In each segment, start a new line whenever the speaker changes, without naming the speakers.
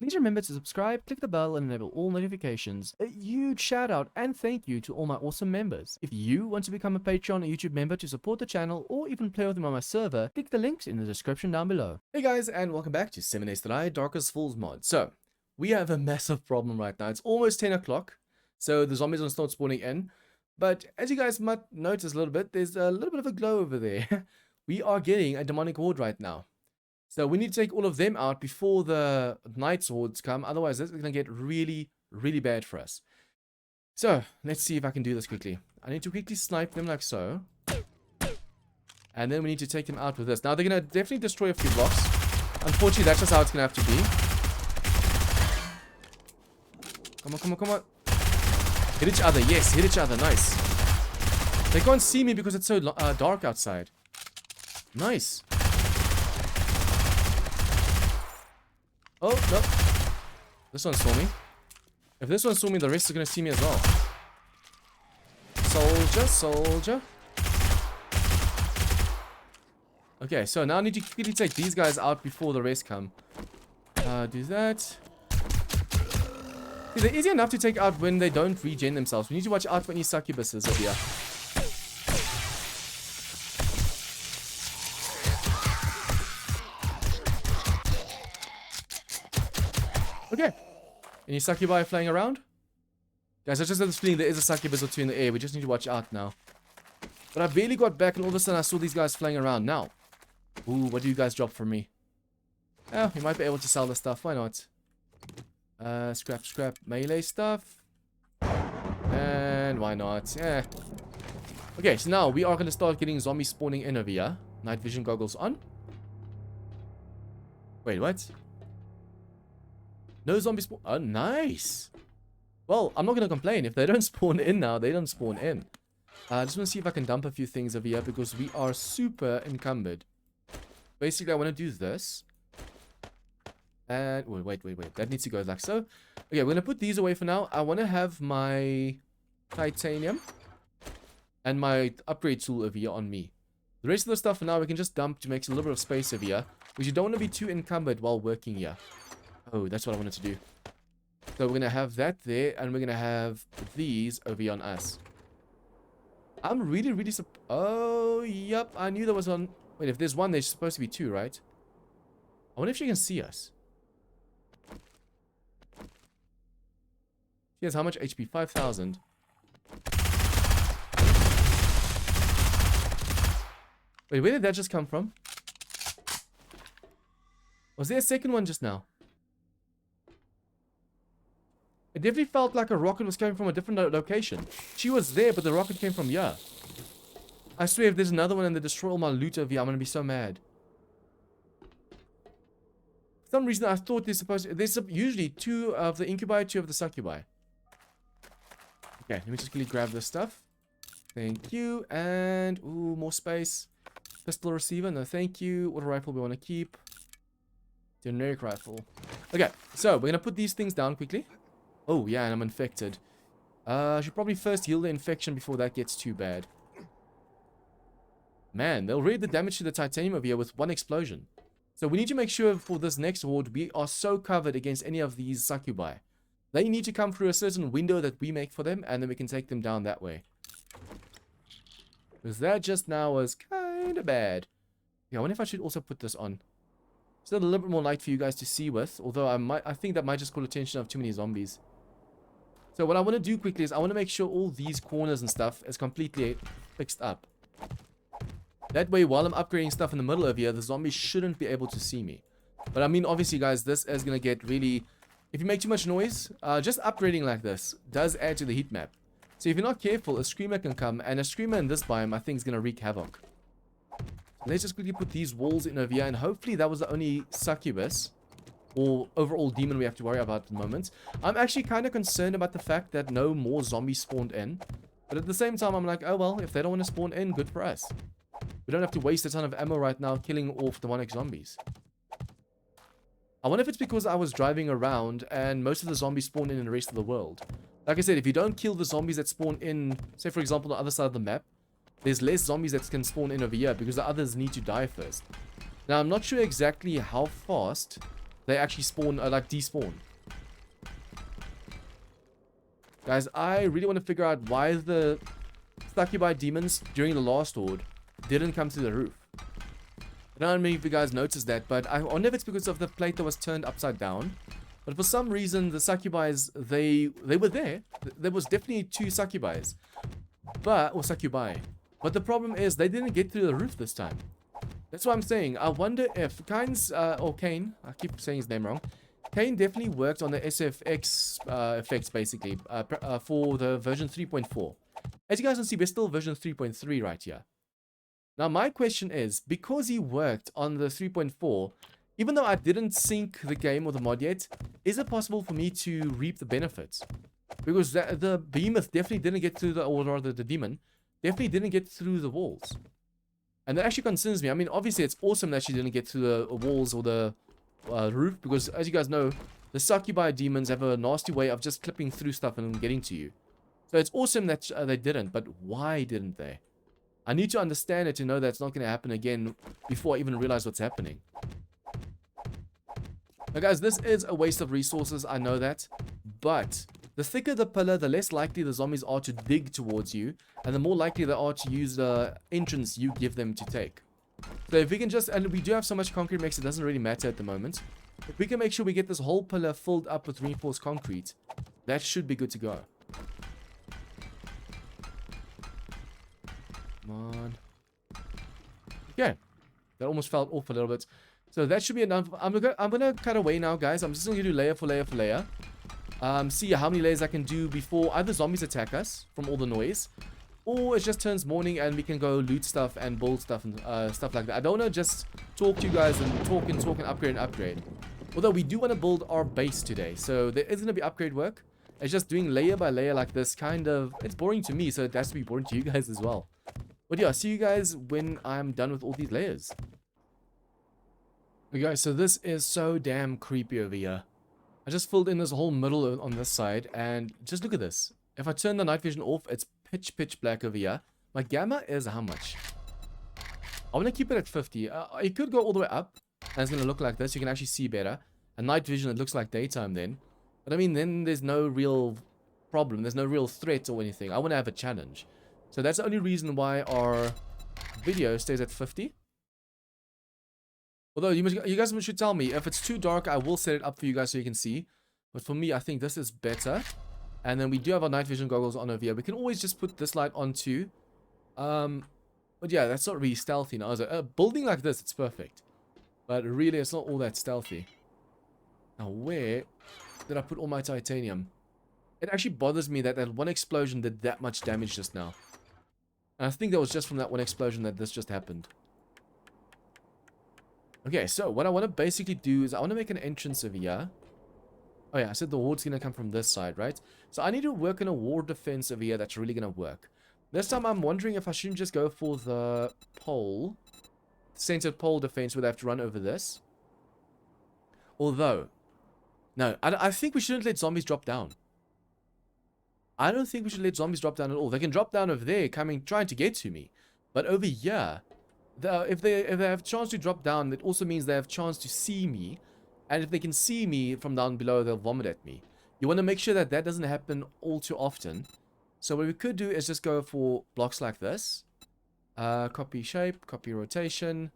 Please remember to subscribe, click the bell, and enable all notifications. A huge shout out and thank you to all my awesome members. If you want to become a Patreon or YouTube member to support the channel or even play with them on my server, click the links in the description down below. Hey guys, and welcome back to 7s Darkest Falls mod. So, we have a massive problem right now. It's almost 10 o'clock, so the zombies are start spawning in. But as you guys might notice a little bit, there's a little bit of a glow over there. We are getting a demonic horde right now. So we need to take all of them out before the Knight's hordes come. Otherwise, this is going to get really, really bad for us. So, let's see if I can do this quickly. I need to quickly snipe them like so. And then we need to take them out with this. Now, they're going to definitely destroy a few blocks. Unfortunately, that's just how it's going to have to be. Come on, come on, come on. Hit each other. Yes, hit each other. Nice. They can't see me because it's so dark outside. Nice. Oh, no. This one saw me. If this one saw me, the rest are going to see me as well. Soldier, soldier. Okay, so now I need to quickly take these guys out before the rest come. Do that. See, they're easy enough to take out when they don't regen themselves. We need to watch out for any succubuses over here. Okay. Any succubi flying around? Guys, I just have this feeling there is a succubus or two in the air. We just need to watch out now. But I barely got back and all of a sudden I saw these guys flying around. Now. Ooh, what do you guys drop for me? Oh, we might be able to sell the stuff. Why not? Scrap melee stuff. And why not? Yeah. Okay, so now we are going to start getting zombies spawning in over here. Night vision goggles on. Wait, what? No zombie spawn. Oh, nice. Well, I'm not going to complain. If they don't spawn in now, they don't spawn in. I just want to see if I can dump a few things over here because we are super encumbered. Basically, I want to do this. And wait. That needs to go like so. Okay, we're going to put these away for now. I want to have my titanium and my upgrade tool over here on me. The rest of the stuff for now we can just dump to make a little bit of space over here. Because you don't want to be too encumbered while working here. Oh, that's what I wanted to do. So we're going to have that there, and we're going to have these over here on us. I'm really oh, yep, I knew there was one. Wait, if there's one, there's supposed to be two, right? I wonder if she can see us. She has how much HP? 5,000. Wait, where did that just come from? Was there a second one just now? It definitely felt like a rocket was coming from a different location. She was there, but the rocket came from here. I swear, if there's another one and they destroy all my loot over here, I'm going to be so mad. For some reason, I thought there's usually two of the incubi, two of the succubi. Okay, let me just quickly grab this stuff. Thank you. And, ooh, more space. Pistol receiver, no thank you. Auto rifle we want to keep. Generic rifle. Okay, so we're going to put these things down quickly. Oh, yeah, and I'm infected. I should probably first heal the infection before that gets too bad. Man, they'll read the damage to the titanium over here with one explosion. So we need to make sure for this next horde, we are so covered against any of these succubi. They need to come through a certain window that we make for them, and then we can take them down that way. Because that just now was kind of bad. Yeah, I wonder if I should also put this on. Still a little bit more light for you guys to see with, although I think that might just call attention of too many zombies. So what I want to do quickly is I want to make sure all these corners and stuff is completely fixed up. That way, while I'm upgrading stuff in the middle of here, the zombies shouldn't be able to see me. But I mean, obviously, guys, this is going to get really... If you make too much noise, just upgrading like this does add to the heat map. So if you're not careful, a screamer can come, and a screamer in this biome, I think, is going to wreak havoc. Let's just quickly put these walls in over here, and hopefully that was the only succubus or overall demon we have to worry about at the moment. I'm actually kind of concerned about the fact that no more zombies spawned in. But at the same time, I'm like, oh well, if they don't want to spawn in, good for us. We don't have to waste a ton of ammo right now killing off demonic zombies. I wonder if it's because I was driving around and most of the zombies spawn in the rest of the world. Like I said, if you don't kill the zombies that spawn in, say for example, the other side of the map, there's less zombies that can spawn in over here because the others need to die first. Now, I'm not sure exactly how fast they actually spawn, like despawn. Guys, I really want to figure out why the succubi demons during the last horde didn't come to the roof. I don't know if you guys noticed that, but I wonder if it's because of the plate that was turned upside down. But for some reason, the succubis, they were there. There was definitely 2 succubis. Or succubi. But the problem is, they didn't get through the roof this time. That's what I'm saying. I wonder if Kane, I keep saying his name wrong. Kane definitely worked on the SFX effects, basically, for the version 3.4. As you guys can see, we're still version 3.3 right here. Now, my question is, because he worked on the 3.4, even though I didn't sync the game or the mod yet, is it possible for me to reap the benefits? Because the behemoth definitely didn't get through or rather the demon, definitely didn't get through the walls. And that actually concerns me. I mean, obviously, it's awesome that she didn't get through the walls or the roof, because as you guys know, the succubi demons have a nasty way of just clipping through stuff and getting to you. So it's awesome that they didn't, but why didn't they? I need to understand it to know that it's not going to happen again before I even realize what's happening. Now guys, this is a waste of resources, I know that, but the thicker the pillar, the less likely the zombies are to dig towards you, and the more likely they are to use the entrance you give them to take. So if we can just, and we do have so much concrete mix, it doesn't really matter at the moment. If we can make sure we get this whole pillar filled up with reinforced concrete, that should be good to go. Come on. Okay. That almost fell off a little bit. So that should be enough. I'm gonna cut away now, guys. I'm just gonna do layer for layer for layer. See how many layers I can do before either zombies attack us from all the noise, or it just turns morning and we can go loot stuff and build stuff and stuff like that. I don't want to just talk to you guys and talk and upgrade. Although we do want to build our base today, so there is going to be upgrade work. It's just doing layer by layer like this kind of, it's boring to me, so it has to be boring to you guys as well. But yeah, see you guys when I'm done with all these layers. Okay guys, so this is so damn creepy over here. I just filled in this whole middle on this side, and just look at this. If I turn the night vision off, it's pitch black over here. My gamma is how much? I want to keep it at 50. It could go all the way up, and it's going to look like this. You can actually see better. And night vision, it looks like daytime then. But I mean, then there's no real problem. There's no real threat or anything. I want to have a challenge. So that's the only reason why our video stays at 50. Although, you guys should tell me. If it's too dark, I will set it up for you guys so you can see. But for me, I think this is better. And then we do have our night vision goggles on over here. We can always just put this light on too. But yeah, that's not really stealthy now, is it? A building like this, it's perfect. But really, it's not all that stealthy. Now, where did I put all my titanium? It actually bothers me that that one explosion did that much damage just now. And I think that was just from that one explosion that this just happened. Okay, so what I want to basically do is I want to make an entrance over here. Oh yeah, I said the warde's going to come from this side, right? So I need to work on a ward defense over here that's really going to work. This time I'm wondering if I shouldn't just go for the pole. Centered pole defense where they have to run over this. Although, no, I think we shouldn't let zombies drop down. I don't think we should let zombies drop down at all. They can drop down over there, trying to get to me. But over here, if they have a chance to drop down, it also means they have a chance to see me. And if they can see me from down below, they'll vomit at me. You want to make sure that that doesn't happen all too often. So what we could do is just go for blocks like this. Copy shape, copy rotation.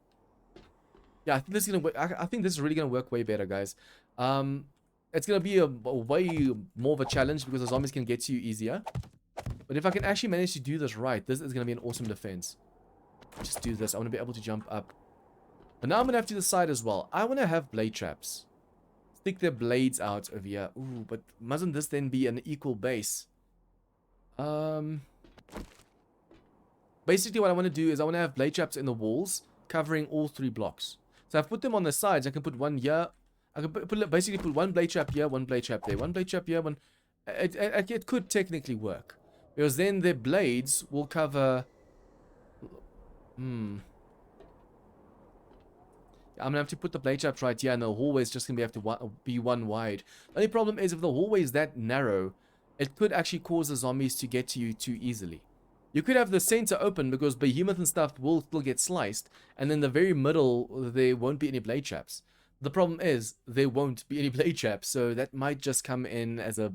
Yeah, I think this is gonna work. I think this is really gonna work way better, guys. It's gonna be a way more of a challenge because the zombies can get to you easier. But if I can actually manage to do this right, this is gonna be an awesome defense. Just do this. I want to be able to jump up. But now I'm gonna have to decide as well. I want to have blade traps. Stick their blades out over here. Ooh, but mustn't this then be an equal base? Basically what I want to do is I want to have blade traps in the walls covering all 3 blocks. So I've put them on the sides. I can put one here. I can basically put one blade trap here, one blade trap there, one blade trap here, one. It could technically work because then their blades will cover. I'm gonna have to put the blade traps right here, and the hallway is just gonna have to be one wide. The only problem is if the hallway is that narrow, it could actually cause the zombies to get to you too easily. You could have the center open because behemoth and stuff will still get sliced, and in the very middle there won't be any blade traps. The problem is there won't be any blade traps, so that might just come in as a...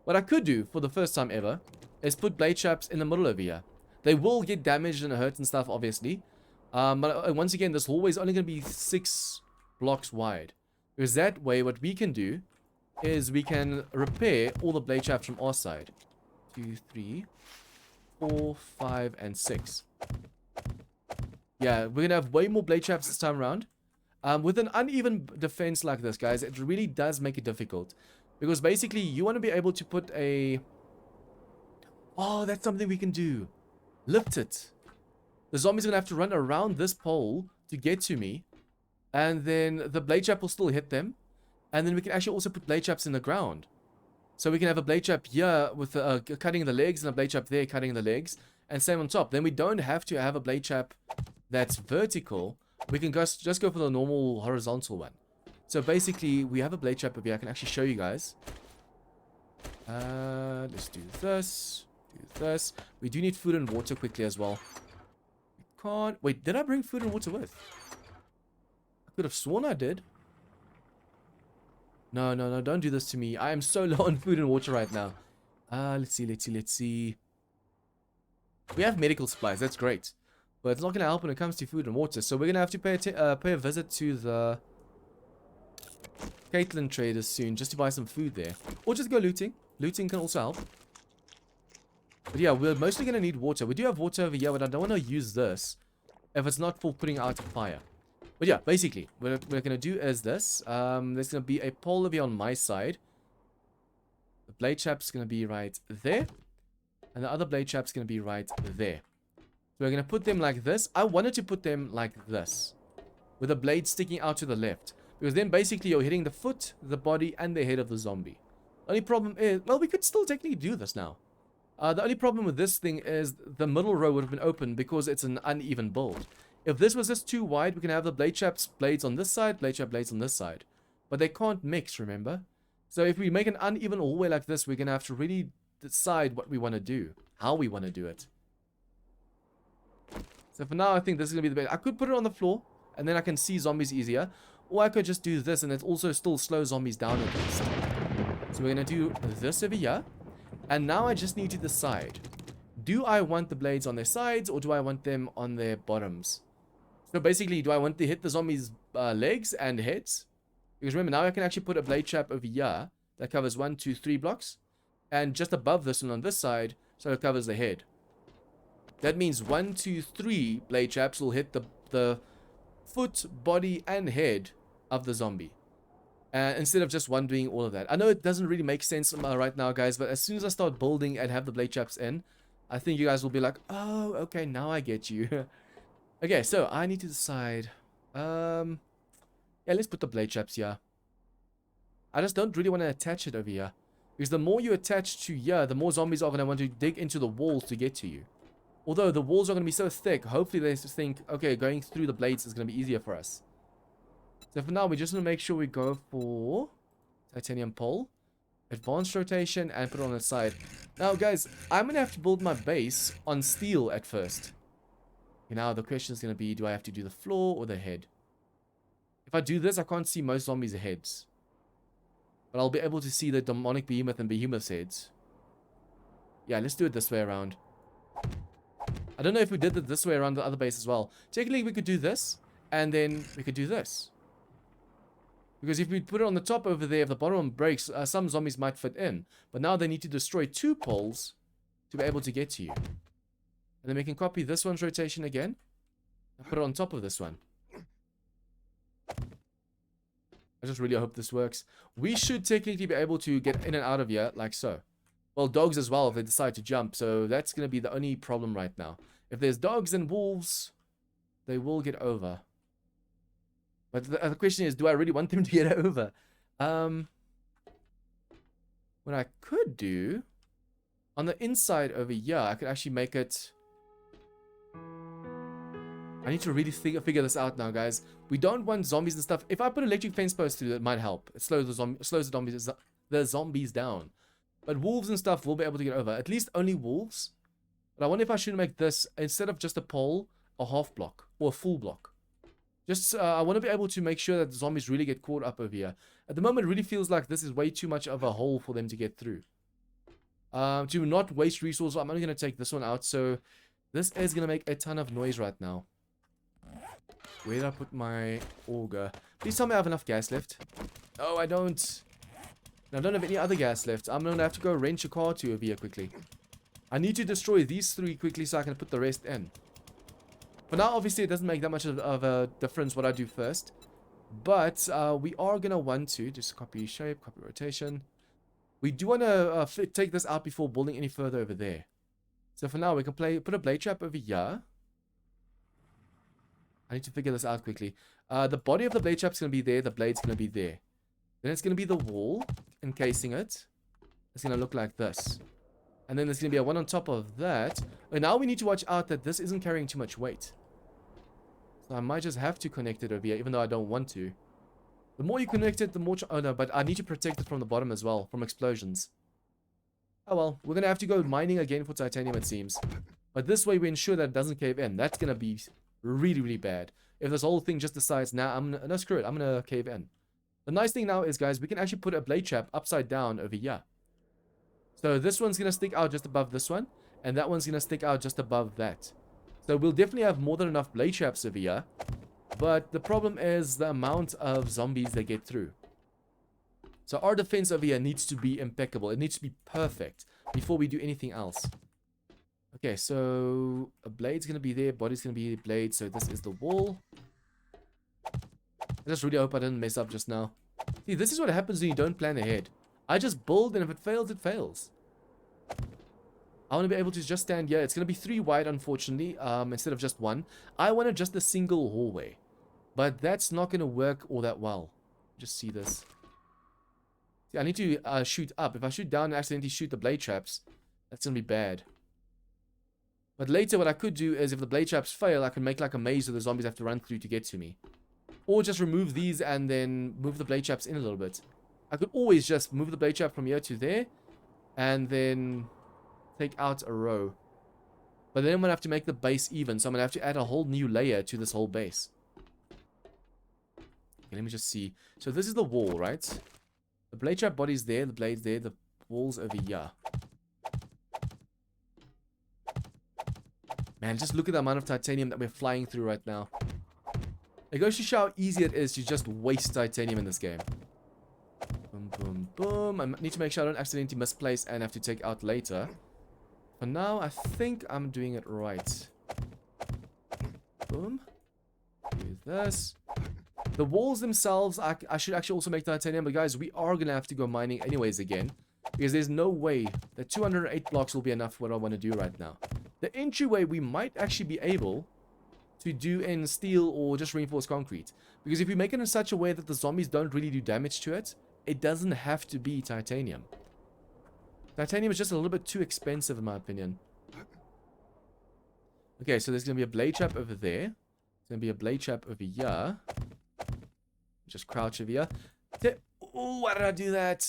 What I could do for the first time ever is put blade traps in the middle over here. They will get damaged and hurt and stuff, obviously. But once again, this hallway is only going to be 6 blocks wide. Because that way, what we can do is we can repair all the blade traps from our side. 2, 3, 4, 5, and 6. Yeah, we're going to have way more blade traps this time around. With an uneven defense like this, guys, it really does make it difficult. Because basically, you want to be able to put a... Oh, that's something we can do. Lift it. The zombie's going to have to run around this pole to get to me. And then the blade trap will still hit them. And then we can actually also put blade traps in the ground. So we can have a blade trap here with cutting the legs and a blade trap there cutting the legs. And same on top. Then we don't have to have a blade trap that's vertical. We can just go for the normal horizontal one. So basically, we have a blade trap over here. I can actually show you guys. Let's do this. Do this. We do need food and water quickly as well. We can't... Wait, did I bring food and water with? I could have sworn I did. No, no, no, don't do this to me. I am so low on food and water right now. Let's see. We have medical supplies, that's great. But it's not going to help when it comes to food and water. So we're going to have to pay a visit to the Caitlin traders soon just to buy some food there. Or just go looting. Looting can also help. But yeah, we're mostly going to need water. We do have water over here, but I don't want to use this if it's not for putting out a fire. But yeah, basically, what we're going to do is this. There's going to be a pole over here on my side. The blade trap's going to be right there. And the other blade trap's going to be right there. So we're going to put them like this. I wanted to put them like this, with the blade sticking out to the left. Because then basically you're hitting the foot, the body, and the head of the zombie. Only problem is, well, we could still technically do this now. The only problem with this thing is the middle row would have been open because it's an uneven build. If this was just too wide, we can have the blade traps blades on this side, blade trap blades on this side. But they can't mix, remember? So if we make an uneven hallway like this, we're going to have to really decide what we want to do. How we want to do it. So for now, I think this is going to be the best. I could put it on the floor, and then I can see zombies easier. Or I could just do this, and it also still slows zombies down at least. So we're going to do this over here. And now I just need to decide. Do I want the blades on their sides, or do I want them on their bottoms? So basically, do I want to hit the zombies' legs and heads? Because remember, now I can actually put a blade trap over here that covers 1, 2, 3 blocks. And just above this one on this side, so it covers the head. That means 1, 2, 3 blade traps will hit the foot, body, and head of the zombie. Instead of just one doing all of that. I know it doesn't really make sense right now, guys, but as soon as I start building and have the blade traps in, I think you guys will be like, oh, okay, now I get you. Okay, so I need to decide. Yeah, let's put the blade traps here. I just don't really want to attach it over here. Because the more you attach to here, the more zombies are going to want to dig into the walls to get to you. Although the walls are going to be so thick, hopefully they think, okay, going through the blades is going to be easier for us. So for now, we just want to make sure we go for titanium pole, advanced rotation, and put it on the side. Now, guys, I'm going to have to build my base on steel at first. Okay, now the question is going to be, do I have to do the floor or the head? If I do this, I can't see most zombies' heads. But I'll be able to see the demonic behemoth and behemoth's heads. Yeah, let's do it this way around. I don't know if we did it this way around the other base as well. Technically, we could do this, and then we could do this. Because if we put it on the top over there, if the bottom breaks, some zombies might fit in. But now they need to destroy 2 poles to be able to get to you. And then we can copy this one's rotation again. And put it on top of this one. I just really hope this works. We should technically be able to get in and out of here like so. Well, dogs as well if they decide to jump. So that's going to be the only problem right now. If there's dogs and wolves, they will get over. But the question is, do I really want them to get over? What I could do, on the inside over here, I could actually make it... I need to really figure this out now, guys. We don't want zombies and stuff. If I put electric fence posts through, it might help. It slows the zombies down. But wolves and stuff will be able to get over. At least only wolves. But I wonder if I should make this, instead of just a pole, a half block or a full block. Just, I want to be able to make sure that the zombies really get caught up over here. At the moment, it really feels like this is way too much of a hole for them to get through. To not waste resources, I'm only going to take this one out. So this is going to make a ton of noise right now. Where did I put my auger? Please tell me I have enough gas left. Oh, I don't. I don't have any other gas left. I'm going to have to go wrench a car to over here quickly. I need to destroy these 3 quickly so I can put the rest in. For now, obviously, it doesn't make that much of a difference what I do first. But we are going to want to just copy shape, copy rotation. We do want to take this out before building any further over there. So for now, we can put a blade trap over here. I need to figure this out quickly. The body of the blade trap is going to be there. The blade's going to be there. Then it's going to be the wall encasing it. It's going to look like this. And then there's going to be a one on top of that. And now we need to watch out that this isn't carrying too much weight. So I might just have to connect it over here, even though I don't want to. The more you connect it, the more... Oh no, but I need to protect it from the bottom as well, from explosions. Oh well, we're going to have to go mining again for titanium, it seems. But this way we ensure that it doesn't cave in. That's going to be really, really bad. If this whole thing just decides, nah, no, screw it, I'm going to cave in. The nice thing now is, guys, we can actually put a blade trap upside down over here. So this one's going to stick out just above this one. And that one's going to stick out just above that. So we'll definitely have more than enough blade traps over here. But the problem is the amount of zombies they get through. So our defense over here needs to be impeccable. It needs to be perfect before we do anything else. Okay, so a blade's going to be there. Body's going to be a blade. So this is the wall. I just really hope I didn't mess up just now. See, this is what happens when you don't plan ahead. I just build, and if it fails, it fails. I want to be able to just stand here. It's going to be 3 wide, unfortunately, instead of just 1. I wanted just a single hallway. But that's not going to work all that well. Just see this. See, I need to shoot up. If I shoot down and accidentally shoot the blade traps, that's going to be bad. But later, what I could do is, if the blade traps fail, I can make like a maze where the zombies have to run through to get to me. Or just remove these and then move the blade traps in a little bit. I could always just move the blade trap from here to there. And then take out a row. But then I'm going to have to make the base even. So I'm going to have to add a whole new layer to this whole base. Okay, let me just see. So this is the wall, right? The blade trap body's there. The blade's there. The wall's over here. Man, just look at the amount of titanium that we're flying through right now. It goes to show how easy it is to just waste titanium in this game. Boom, boom, boom. I need to make sure I don't accidentally misplace and have to take out later. For now, I think I'm doing it right. Boom. Do this. The walls themselves, I should actually also make titanium. But guys, we are going to have to go mining anyways again. Because there's no way that 208 blocks will be enough for what I want to do right now. The entryway we might actually be able to do in steel or just reinforced concrete. Because if we make it in such a way that the zombies don't really do damage to it, it doesn't have to be titanium. Titanium is just a little bit too expensive in my opinion. Okay, so there's going to be a blade trap over there. There's going to be a blade trap over here. Just crouch over here. Oh, why did I do that?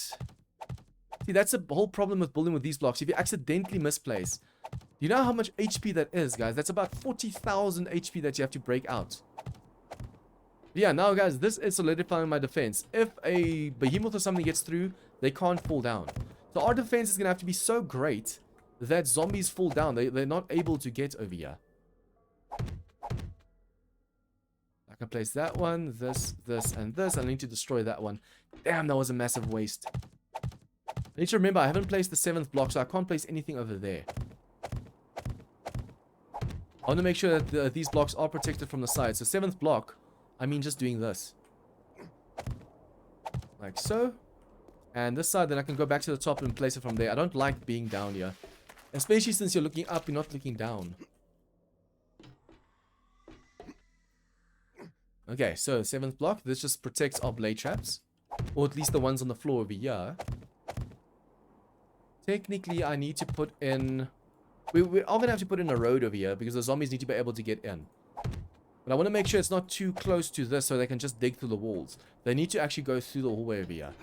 See, that's the whole problem with building with these blocks. If you accidentally misplace, you know how much HP that is, guys? That's about 40,000 HP that you have to break out. Yeah, now, guys, this is solidifying my defense. If a behemoth or something gets through, they can't fall down. So our defense is going to have to be so great that zombies fall down. They're not able to get over here. I can place that one, this, and this. I need to destroy that one. Damn, that was a massive waste. I need to remember, I haven't placed the 7th block, so I can't place anything over there. I want to make sure that these blocks are protected from the side. So 7th block, I mean just doing this. Like so. And this side, then I can go back to the top and place it from there. I don't like being down here. Especially since you're looking up, you're not looking down. Okay, so 7th block. This just protects our blade traps. Or at least the ones on the floor over here. Technically, I need to put in... We're going to have to put in a road over here because the zombies need to be able to get in. But I want to make sure it's not too close to this so they can just dig through the walls. They need to actually go through the hallway over here.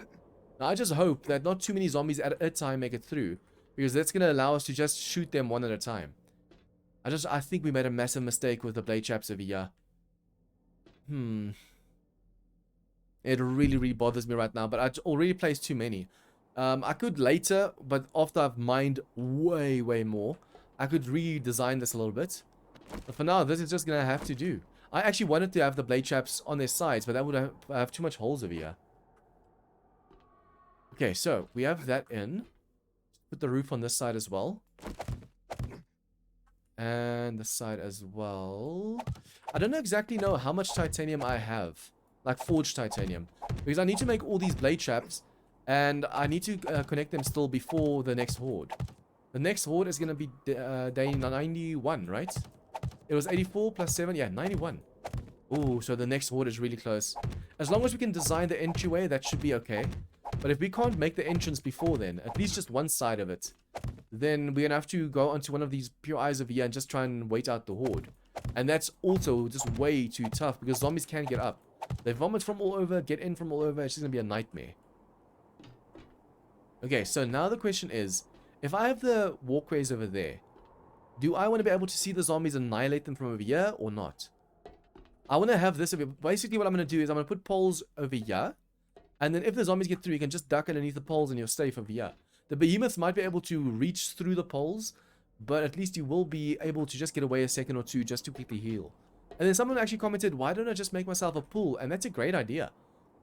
Now, I just hope that not too many zombies at a time make it through. Because that's going to allow us to just shoot them one at a time. I think we made a massive mistake with the blade traps over here. It really, really bothers me right now, but I already placed too many. I could later, but after I've mined way, way more, I could redesign this a little bit. But for now, this is just going to have to do. I actually wanted to have the blade traps on their sides, but that would have too much holes over here. Okay, so we have that in. Put the roof on this side as well. And this side as well. I don't exactly know how much titanium I have. Like forged titanium. Because I need to make all these blade traps. And I need to connect them still before the next horde. The next horde is going to be day 91, right? It was 84 plus 7. Yeah, 91. Ooh, so the next horde is really close. As long as we can design the entryway, that should be okay. But if we can't make the entrance before then, at least just one side of it, then we're going to have to go onto one of these pure eyes over here and just try and wait out the horde. And that's also just way too tough because zombies can't get up. They vomit from all over, get in from all over. It's just going to be a nightmare. Okay, so now the question is, if I have the walkways over there, do I want to be able to see the zombies and annihilate them from over here or not? I want to have this. Basically, what I'm going to do is I'm going to put poles over here. And then if the zombies get through, you can just duck underneath the poles and you're safe over here. The behemoths might be able to reach through the poles, but at least you will be able to just get away a second or two just to quickly heal. And then someone actually commented, why don't I just make myself a pool? And that's a great idea.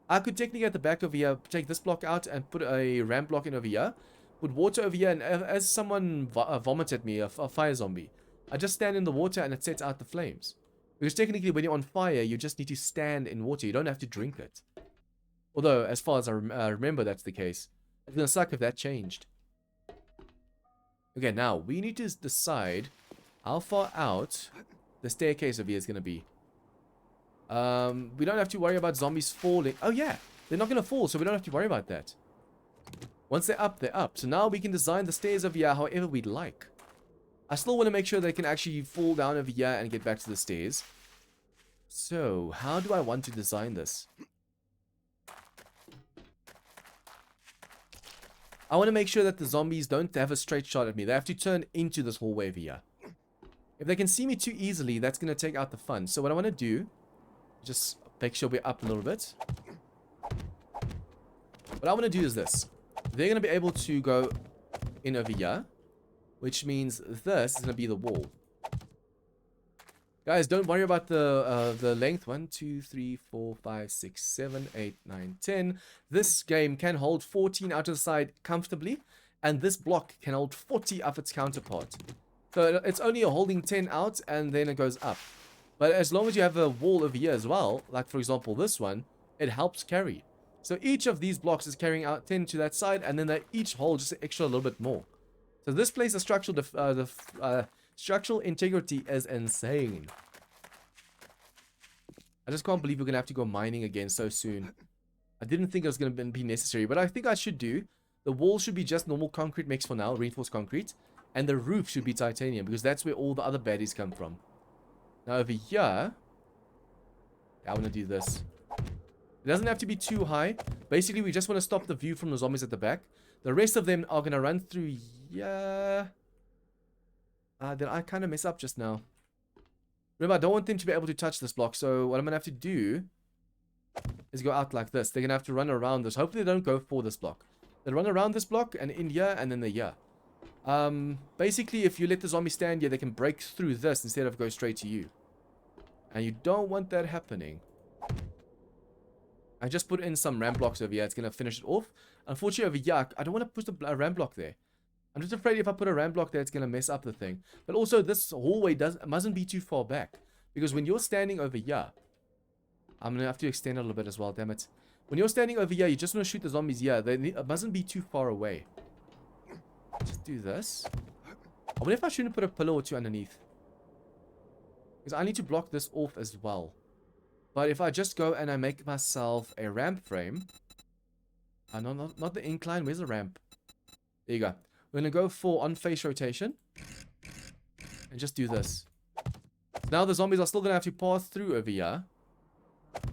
I could technically at the back over here, take this block out and put a ramp block in over here. Put water over here, and as someone vomits at me, a fire zombie, I just stand in the water and it sets out the flames. Because technically when you're on fire, you just need to stand in water. You don't have to drink it. Although, as far as I remember, that's the case. It's going to suck if that changed. Okay, now, we need to decide how far out the staircase over here is going to be. We don't have to worry about zombies falling. Oh, yeah. They're not going to fall, so we don't have to worry about that. Once they're up, they're up. So now we can design the stairs over here however we'd like. I still want to make sure they can actually fall down over here and get back to the stairs. So, how do I want to design this? I want to make sure that the zombies don't have a straight shot at me. They have to turn into this hallway over here. If they can see me too easily, that's going to take out the fun. So what I want to do, just make sure we're up a little bit. What I want to do is this. They're going to be able to go in over here, which means this is going to be the wall. Guys, don't worry about the length. 1, 2, 3, 4, 5, 6, 7, 8, 9, 10. This game can hold 14 out of the side comfortably, and this block can hold 40 of its counterpart. So it's only holding 10 out, and then it goes up. But as long as you have a wall over here as well, like for example this one, it helps carry. So each of these blocks is carrying out 10 to that side, and then they each hold just an extra little bit more. So this place, the structural integrity is insane. I just can't believe we're going to have to go mining again so soon. I didn't think it was going to be necessary, but I think I should do. The wall should be just normal concrete mix for now, reinforced concrete. And the roof should be titanium, because that's where all the other baddies come from. Now over here, I want to do this. It doesn't have to be too high. Basically, we just want to stop the view from the zombies at the back. The rest of them are going to run through here. Did I kind of mess up just now? Remember, I don't want them to be able to touch this block, so what I'm going to have to do is go out like this. They're going to have to run around this. Hopefully they don't go for this block. They run around this block and in here and then they're here. Basically, if you let the zombie stand here, they can break through this instead of go straight to you. And you don't want that happening. I just put in some ramp blocks over here. It's going to finish it off. Unfortunately, over here, I don't want to put a ramp block there. I'm just afraid if I put a ramp block there, it's going to mess up the thing. But also, this hallway mustn't be too far back. Because when you're standing over here, I'm going to have to extend it a little bit as well, damn it. When you're standing over here, you just want to shoot the zombies here. It mustn't be too far away. Just do this. I wonder if I shouldn't put a pillar or two underneath. Because I need to block this off as well. But if I just go and I make myself a ramp frame. No, not the incline. Where's the ramp? There you go. We're going to go for on-face rotation. And just do this. Now the zombies are still going to have to pass through over here.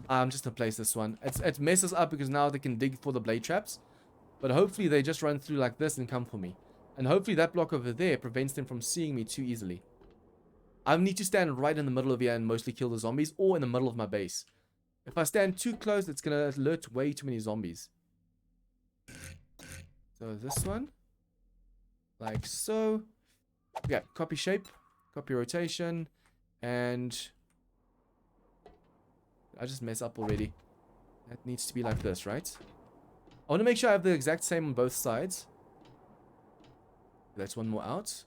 I'm just going to place this one. It messes up because now they can dig for the blade traps. But hopefully they just run through like this and come for me. And hopefully that block over there prevents them from seeing me too easily. I need to stand right in the middle of here and mostly kill the zombies. Or in the middle of my base. If I stand too close, it's going to alert way too many zombies. So this one, like so. Yeah, copy shape, copy rotation, and I just mess up already. That needs to be like this, right? I want to make sure I have the exact same on both sides. That's one more out.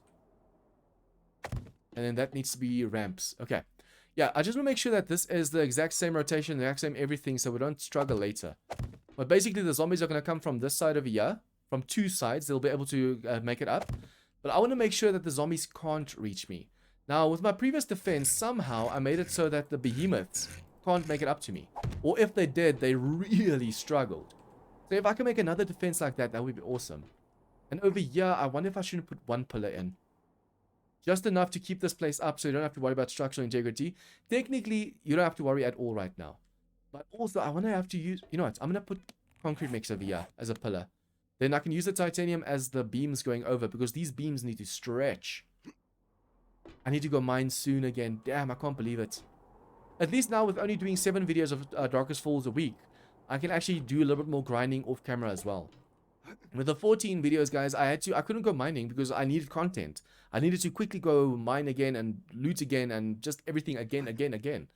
And then that needs to be ramps. Okay. Yeah, I just want to make sure that this is the exact same rotation, the exact same everything, so we don't struggle later. But basically, the zombies are going to come from this side over here. From two sides, they'll be able to make it up. But I want to make sure that the zombies can't reach me. Now, with my previous defense, somehow I made it so that the behemoths can't make it up to me. Or if they did, they really struggled. So if I can make another defense like that, that would be awesome. And over here, I wonder if I shouldn't put one pillar in. Just enough to keep this place up so you don't have to worry about structural integrity. Technically, you don't have to worry at all right now. But also, I want to have to use... You know what? I'm going to put concrete mix over here as a pillar. Then I can use the titanium as the beams going over because these beams need to stretch. I need to go mine soon again. Damn, I can't believe it. At least now with only doing 7 videos of Darkest Falls a week, I can actually do a little bit more grinding off camera as well. With the 14 videos, guys, I couldn't go mining because I needed content. I needed to quickly go mine again and loot again and just everything again.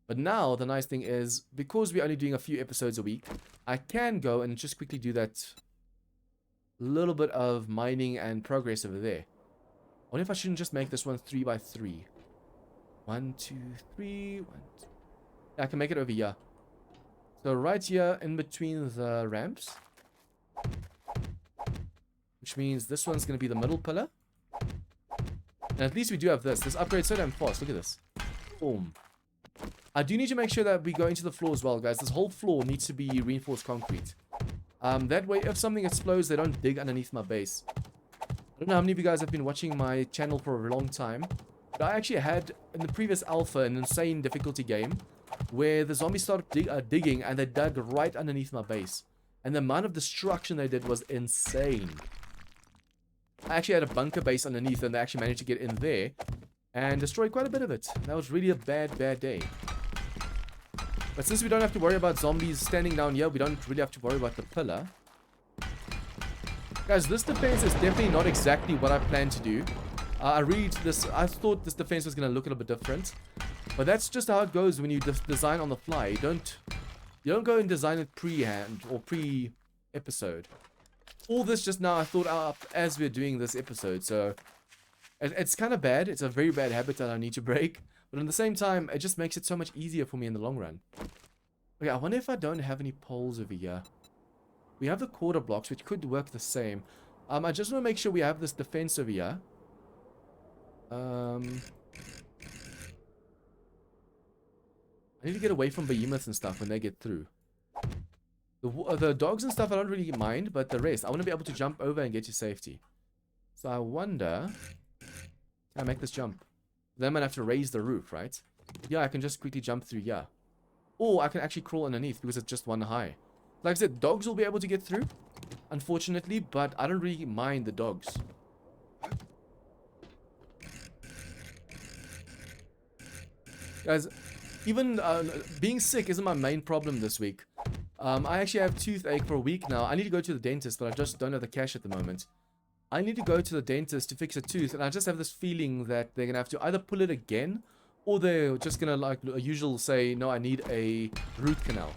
But now, the nice thing is, because we're only doing a few episodes a week, I can go and just quickly do that little bit of mining and progress over there. I wonder if I shouldn't just make this one 3 by 3. 1, 2, 3, 1, 2. Yeah, I can make it over here. So right here in between the ramps. Which means this one's going to be the middle pillar. And at least we do have this. This upgrade's so damn fast. Look at this. Boom. I do need to make sure that we go into the floor as well, guys. This whole floor needs to be reinforced concrete. That way, if something explodes, they don't dig underneath my base. I don't know how many of you guys have been watching my channel for a long time. But I actually had, in the previous alpha, an insane difficulty game. Where the zombies started digging and they dug right underneath my base. And the amount of destruction they did was insane. I actually had a bunker base underneath and they actually managed to get in there and destroy quite a bit of it. That was really a bad day. But since we don't have to worry about zombies standing down here, we don't really have to worry about the pillar. Guys, this defense is definitely not exactly what I planned to do. I thought this defense was going to look a little bit different. But that's just how it goes when you design on the fly. You don't go and design it pre-hand or pre-episode. All this just now I thought up as we're doing this episode. So it's kind of bad. It's a very bad habit that I need to break. But at the same time, it just makes it so much easier for me in the long run. Okay, I wonder if I don't have any poles over here. We have the quarter blocks, which could work the same. I just want to make sure we have this defense over here. I need to get away from behemoths and stuff when they get through. The dogs and stuff I don't really mind, but the rest, I want to be able to jump over and get to safety. So I wonder, can I make this jump? Then I'm going to have to raise the roof, right? Yeah, I can just quickly jump through here. Or I can actually crawl underneath because it's just one high. Like I said, dogs will be able to get through, unfortunately, but I don't really mind the dogs. Guys, even being sick isn't my main problem this week. I actually have toothache for a week now. I need to go to the dentist, but I just don't have the cash at the moment. I need to go to the dentist to fix a tooth, and I just have this feeling that they're going to have to either pull it again, or they're just going to, like a usual, say, no, I need a root canal.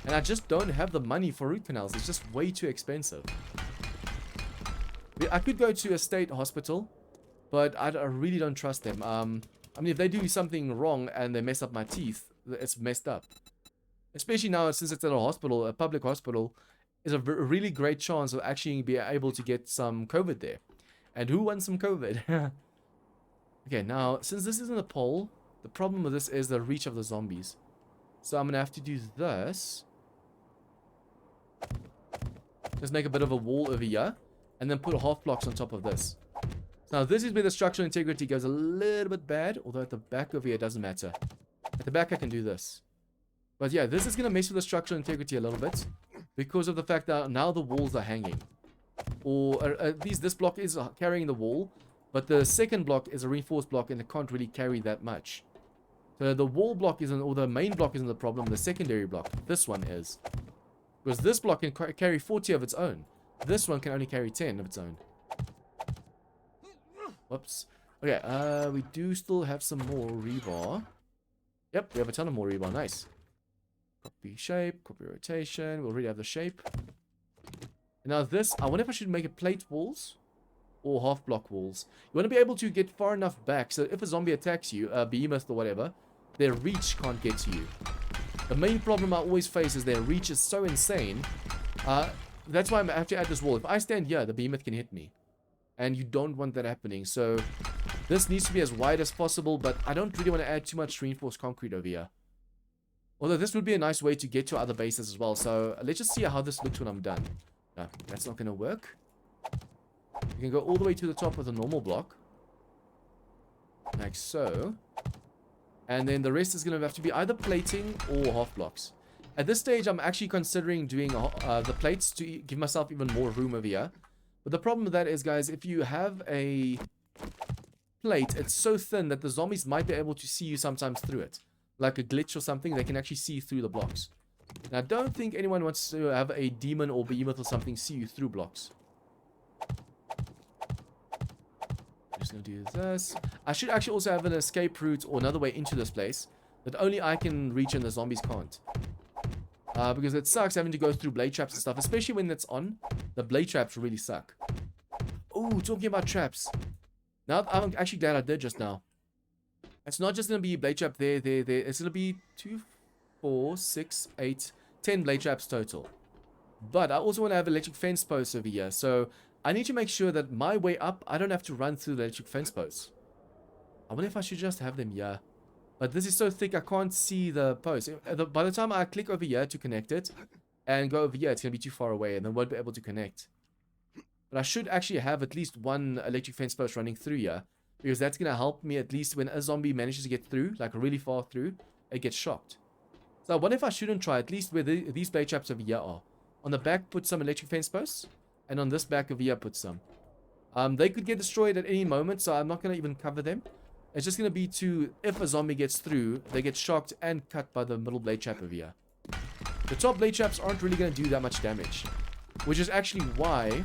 And I just don't have the money for root canals. It's just way too expensive. I could go to a state hospital, but I really don't trust them. I mean, if they do something wrong and they mess up my teeth, it's messed up. Especially now, since it's at a hospital, a public hospital, is a really great chance of actually being able to get some COVID there. And who wants some COVID? Okay, now, since this isn't a pole, the problem with this is the reach of the zombies. So I'm going to have to do this. Just make a bit of a wall over here. And then put half blocks on top of this. Now, this is where the structural integrity goes a little bit bad. Although at the back over here, it doesn't matter. At the back, I can do this. But yeah, this is going to mess with the structural integrity a little bit. Because of the fact that now the walls are hanging. Or at least this block is carrying the wall. But the second block is a reinforced block and it can't really carry that much. So the wall block isn't, or the main block isn't the problem, the secondary block. This one is. Because this block can carry 40 of its own. This one can only carry 10 of its own. Whoops. Okay, we do still have some more rebar. Yep, we have a ton of more rebar. Nice. Copy shape, copy rotation. We already have the shape. Now this, I wonder if I should make it plate walls or half block walls. You want to be able to get far enough back so if a zombie attacks you, a behemoth or whatever, their reach can't get to you. The main problem I always face is their reach is so insane. That's why I have to add this wall. If I stand here, the behemoth can hit me. And you don't want that happening. So this needs to be as wide as possible, but I don't really want to add too much reinforced concrete over here. Although this would be a nice way to get to other bases as well. So let's just see how this looks when I'm done. No, that's not going to work. You can go all the way to the top with a normal block. Like so. And then the rest is going to have to be either plating or half blocks. At this stage, I'm actually considering doing the plates to give myself even more room over here. But the problem with that is, guys, if you have a plate, it's so thin that the zombies might be able to see you sometimes through it. Like a glitch or something, they can actually see through the blocks. And I don't think anyone wants to have a demon or behemoth or something see you through blocks. I'm just going to do this. I should actually also have an escape route or another way into this place that only I can reach and the zombies can't. Because it sucks having to go through blade traps and stuff, especially when it's on. The blade traps really suck. Oh, talking about traps. Now, I'm actually glad I did just now. It's not just going to be blade trap there. It's going to be 2, 4, 6, 8, 10 blade traps total. But I also want to have electric fence posts over here. So I need to make sure that my way up, I don't have to run through the electric fence posts. I wonder if I should just have them here. But this is so thick, I can't see the post. By the time I click over here to connect it and go over here, it's going to be too far away and I won't be able to connect. But I should actually have at least one electric fence post running through here, because that's going to help me at least when a zombie manages to get through, like really far through, it gets shocked. So I wonder if I shouldn't try at least where these blade traps over here are. On the back, put some electric fence posts, and on this back over here, put some. They could get destroyed at any moment, so I'm not going to even cover them. It's just going to be to, if a zombie gets through, they get shocked and cut by the middle blade trap over here. The top blade traps aren't really going to do that much damage, which is actually why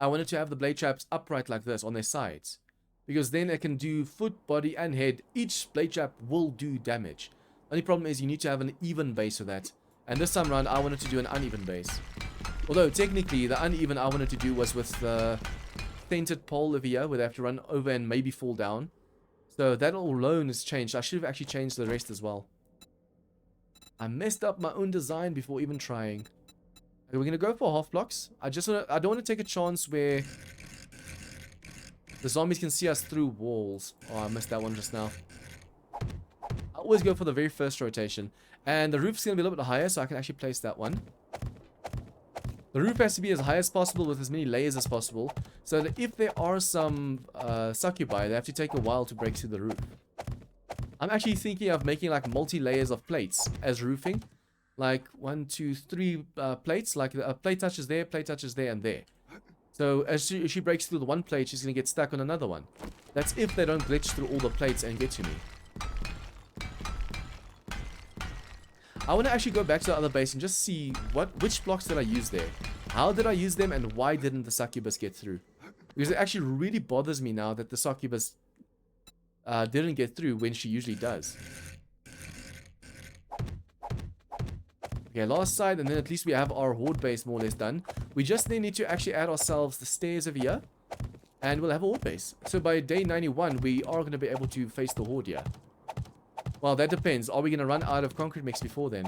I wanted to have the blade traps upright like this on their sides. Because then it can do foot, body, and head. Each blade trap will do damage. Only problem is you need to have an even base for that. And this time around, I wanted to do an uneven base. Although, technically, the uneven I wanted to do was with the painted pole over here, where they have to run over and maybe fall down. So that alone has changed. I should have actually changed the rest as well. I messed up my own design before even trying. Okay, we're going to go for half blocks. I don't want to take a chance where the zombies can see us through walls. Oh, I missed that one just now. I always go for the very first rotation. And the roof's going to be a little bit higher, so I can actually place that one. The roof has to be as high as possible with as many layers as possible, so that if there are some succubi, they have to take a while to break through the roof. I'm actually thinking of making like multi-layers of plates as roofing. Like 1, 2, 3 plates, like a plate touches there, and there. So as she breaks through the one plate, she's going to get stuck on another one. That's if they don't glitch through all the plates and get to me. I want to actually go back to the other base and just see which blocks did I use there. How did I use them and why didn't the succubus get through? Because it actually really bothers me now that the succubus didn't get through when she usually does. Okay, last side, and then at least we have our horde base more or less done. We just then need to actually add ourselves the stairs over here, and we'll have a horde base. So by day 91, we are going to be able to face the horde here. Well, that depends. Are we going to run out of concrete mix before then?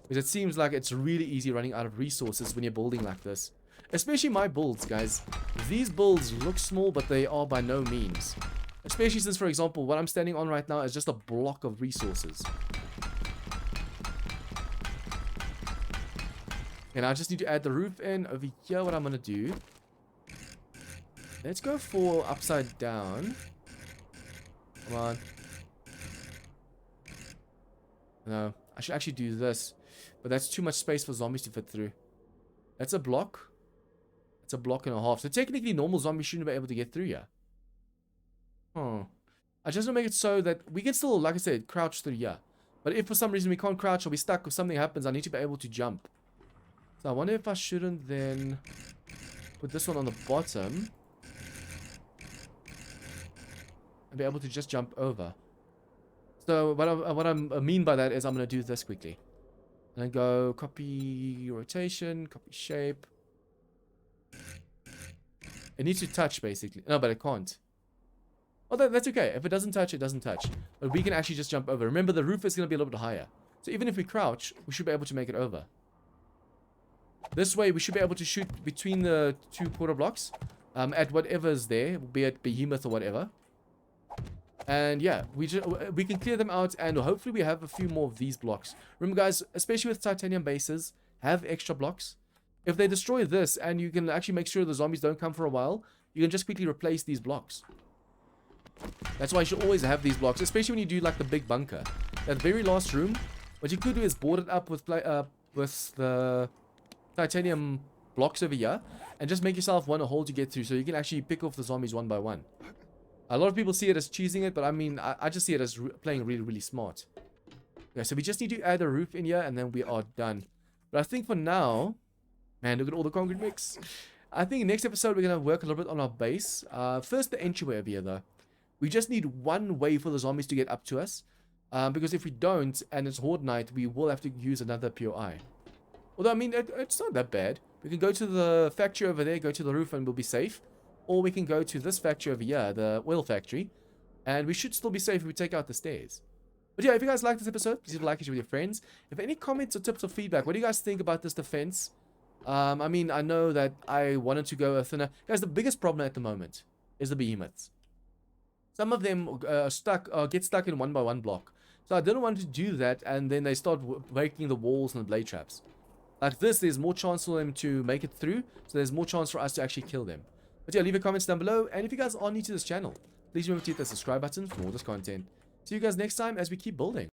Because it seems like it's really easy running out of resources when you're building like this. Especially my builds, guys. These builds look small, but they are by no means. Especially since, for example, what I'm standing on right now is just a block of resources. And I just need to add the roof in. Over here, what I'm going to do. Let's go for upside down. Come on. No, I should actually do this. But that's too much space for zombies to fit through. That's a block. It's a block and a half. So technically, normal zombies shouldn't be able to get through here. Oh. I just want to make it so that we can still, like I said, crouch through here. But if for some reason we can't crouch or we're stuck or something happens, I need to be able to jump. So I wonder if I shouldn't then put this one on the bottom and be able to just jump over. So what I mean by that is I'm going to do this quickly. And then go copy rotation, copy shape. It needs to touch basically. No, but it can't. Oh, that's okay. If it doesn't touch, it doesn't touch. But we can actually just jump over. Remember, the roof is going to be a little bit higher. So even if we crouch, we should be able to make it over. This way, we should be able to shoot between the 2 quarter blocks. At whatever's there, be it behemoth or whatever. And yeah, we can clear them out, and hopefully we have a few more of these blocks. Remember, guys, especially with titanium bases, have extra blocks. If they destroy this, and you can actually make sure the zombies don't come for a while, you can just quickly replace these blocks. That's why you should always have these blocks, especially when you do like the big bunker. That very last room, what you could do is board it up with the titanium blocks over here, and just make yourself one a hole to get through, so you can actually pick off the zombies one by one. A lot of people see it as cheesing it, but I mean, I just see it as playing really, really smart. Okay, so we just need to add a roof in here, and then we are done. But I think for now, man, look at all the concrete mix. I think next episode we're going to work a little bit on our base. First, the entryway over here, though. We just need one way for the zombies to get up to us. Because if we don't, and it's Horde night, we will have to use another POI. Although, I mean, it's not that bad. We can go to the factory over there, go to the roof, and we'll be safe. Or we can go to this factory over here, the oil factory. And we should still be safe if we take out the stairs. But yeah, if you guys like this episode, please like it with your friends. If any comments or tips or feedback, what do you guys think about this defense? I mean, I know that I wanted to go thinner. Guys, the biggest problem at the moment is the behemoths. Some of them get stuck in 1x1 block. So I didn't want to do that, and then they start breaking the walls and the blade traps. Like this, there's more chance for them to make it through, so there's more chance for us to actually kill them. But yeah, leave your comments down below, and if you guys are new to this channel, please remember to hit the subscribe button for more of this content. See you guys next time as we keep building.